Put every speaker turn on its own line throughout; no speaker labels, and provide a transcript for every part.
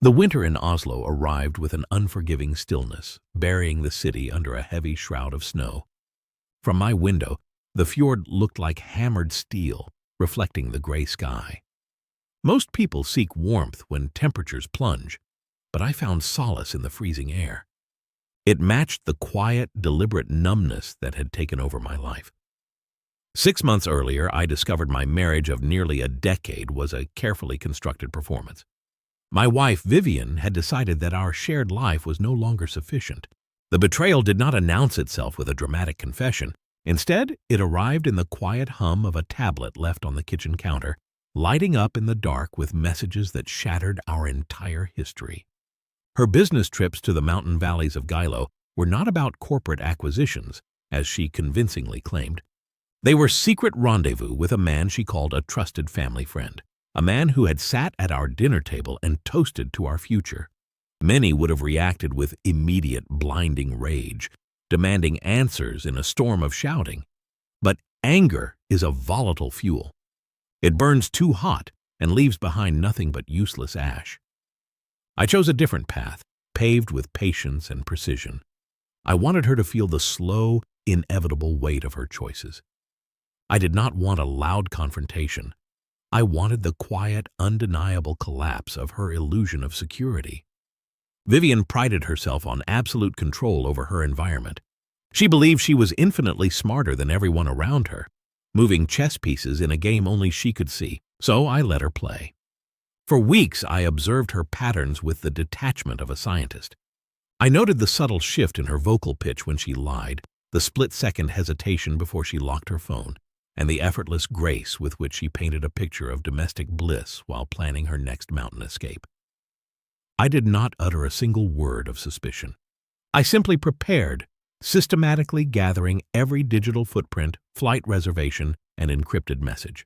The winter in Oslo arrived with an unforgiving stillness, burying the city under a heavy shroud of snow. From my window, the fjord looked like hammered steel, reflecting the gray sky. Most people seek warmth when temperatures plunge, but I found solace in the freezing air. It matched the quiet, deliberate numbness that had taken over my life. 6 months earlier, I discovered my marriage of nearly a decade was a carefully constructed performance. My wife, Vivian, had decided that our shared life was no longer sufficient. The betrayal did not announce itself with a dramatic confession. Instead, it arrived in the quiet hum of a tablet left on the kitchen counter, lighting up in the dark with messages that shattered our entire history. Her business trips to the mountain valleys of Geilo were not about corporate acquisitions, as she convincingly claimed. They were secret rendezvous with a man she called a trusted family friend, a man who had sat at our dinner table and toasted to our future. Many would have reacted with immediate, blinding rage, demanding answers in a storm of shouting. But anger is a volatile fuel. It burns too hot and leaves behind nothing but useless ash. I chose a different path, paved with patience and precision. I wanted her to feel the slow, inevitable weight of her choices. I did not want a loud confrontation. I wanted the quiet, undeniable collapse of her illusion of security. Vivian prided herself on absolute control over her environment. She believed she was infinitely smarter than everyone around her, moving chess pieces in a game only she could see, so I let her play. For weeks, I observed her patterns with the detachment of a scientist. I noted the subtle shift in her vocal pitch when she lied, the split-second hesitation before she locked her phone, and the effortless grace with which she painted a picture of domestic bliss while planning her next mountain escape. I did not utter a single word of suspicion. I simply prepared, systematically gathering every digital footprint, flight reservation, and encrypted message.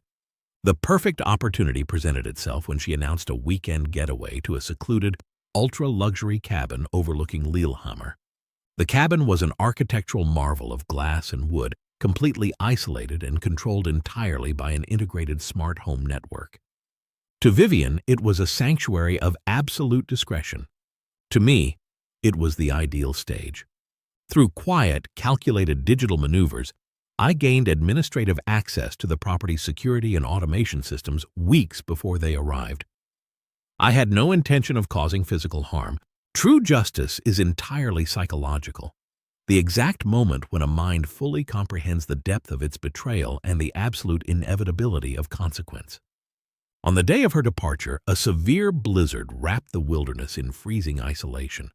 The perfect opportunity presented itself when she announced a weekend getaway to a secluded, ultra-luxury cabin overlooking Lillehammer. The cabin was an architectural marvel of glass and wood, completely isolated and controlled entirely by an integrated smart home network. To Vivian, it was a sanctuary of absolute discretion. To me, it was the ideal stage. Through quiet, calculated digital maneuvers, I gained administrative access to the property's security and automation systems weeks before they arrived. I had no intention of causing physical harm. True justice is entirely psychological. The exact moment when a mind fully comprehends the depth of its betrayal and the absolute inevitability of consequence. On the day of her departure, a severe blizzard wrapped the wilderness in freezing isolation.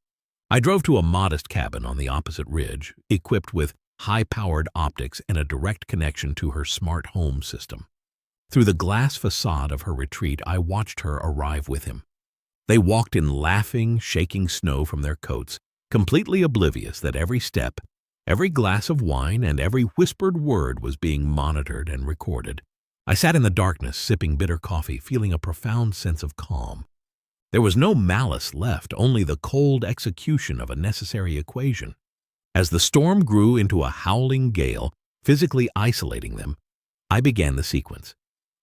I drove to a modest cabin on the opposite ridge, equipped with high-powered optics and a direct connection to her smart home system. Through the glass facade of her retreat, I watched her arrive with him. They walked in laughing, shaking snow from their coats, completely oblivious that every step, every glass of wine, and every whispered word was being monitored and recorded. I sat in the darkness, sipping bitter coffee, feeling a profound sense of calm. There was no malice left, only the cold execution of a necessary equation. As the storm grew into a howling gale, physically isolating them, I began the sequence.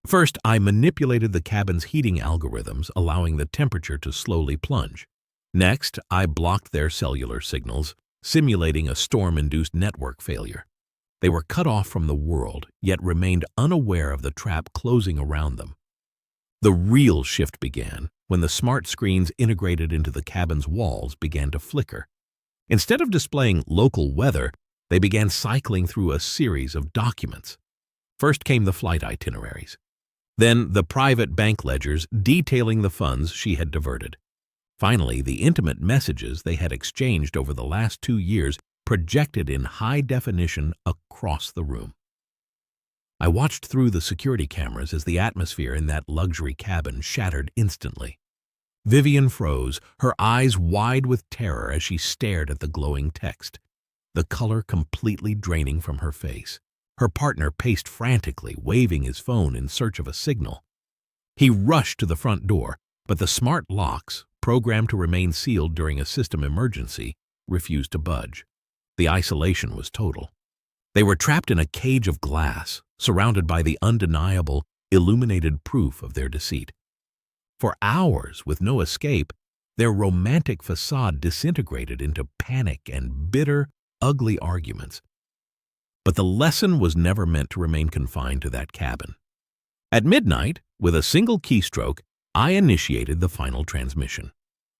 First, I manipulated the cabin's heating algorithms, allowing the temperature to slowly plunge. Next, I blocked their cellular signals, simulating a storm-induced network failure. They were cut off from the world, yet remained unaware of the trap closing around them. The real shift began when the smart screens integrated into the cabin's walls began to flicker. Instead of displaying local weather, they began cycling through a series of documents. First came the flight itineraries. Then the private bank ledgers detailing the funds she had diverted. Finally, the intimate messages they had exchanged over the last 2 years projected in high definition across the room. I watched through the security cameras as the atmosphere in that luxury cabin shattered instantly. Vivian froze, her eyes wide with terror as she stared at the glowing text, the color completely draining from her face. Her partner paced frantically, waving his phone in search of a signal. He rushed to the front door, but the smart locks, programmed to remain sealed during a system emergency, refused to budge. The isolation was total. They were trapped in a cage of glass, surrounded by the undeniable, illuminated proof of their deceit. For hours, with no escape, Their romantic facade disintegrated into panic and bitter, ugly arguments. But the lesson was never meant to remain confined to that cabin. At midnight, with a single keystroke, I initiated the final transmission.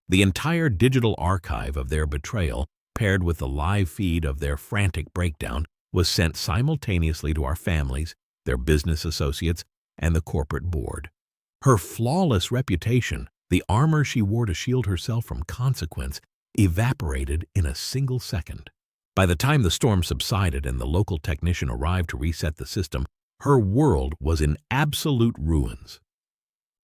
The entire digital archive of their betrayal, paired with the live feed of their frantic breakdown, was sent simultaneously to our families, their business associates, and the corporate board. Her flawless reputation, the armor she wore to shield herself from consequence, evaporated in a single second. By the time the storm subsided and the local technician arrived to reset the system, her world was in absolute ruins.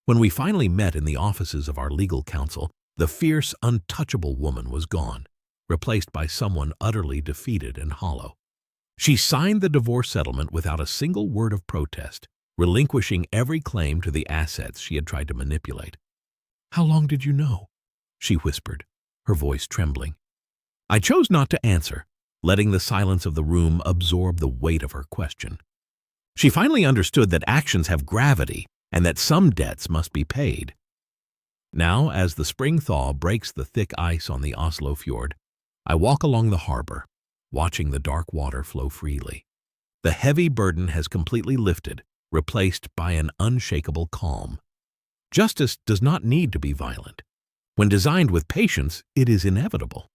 When we finally met in the offices of our legal counsel, the fierce, untouchable woman was gone, replaced by someone utterly defeated and hollow. She signed the divorce settlement without a single word of protest, relinquishing every claim to the assets she had tried to manipulate. "How long did you know?" she whispered, her voice trembling. I chose not to answer, letting the silence of the room absorb the weight of her question. She finally understood that actions have gravity and that some debts must be paid. Now, as the spring thaw breaks the thick ice on the Oslo fjord, I walk along the harbor, watching the dark water flow freely. The heavy burden has completely lifted, replaced by an unshakable calm. Justice does not need to be violent. When designed with patience, it is inevitable.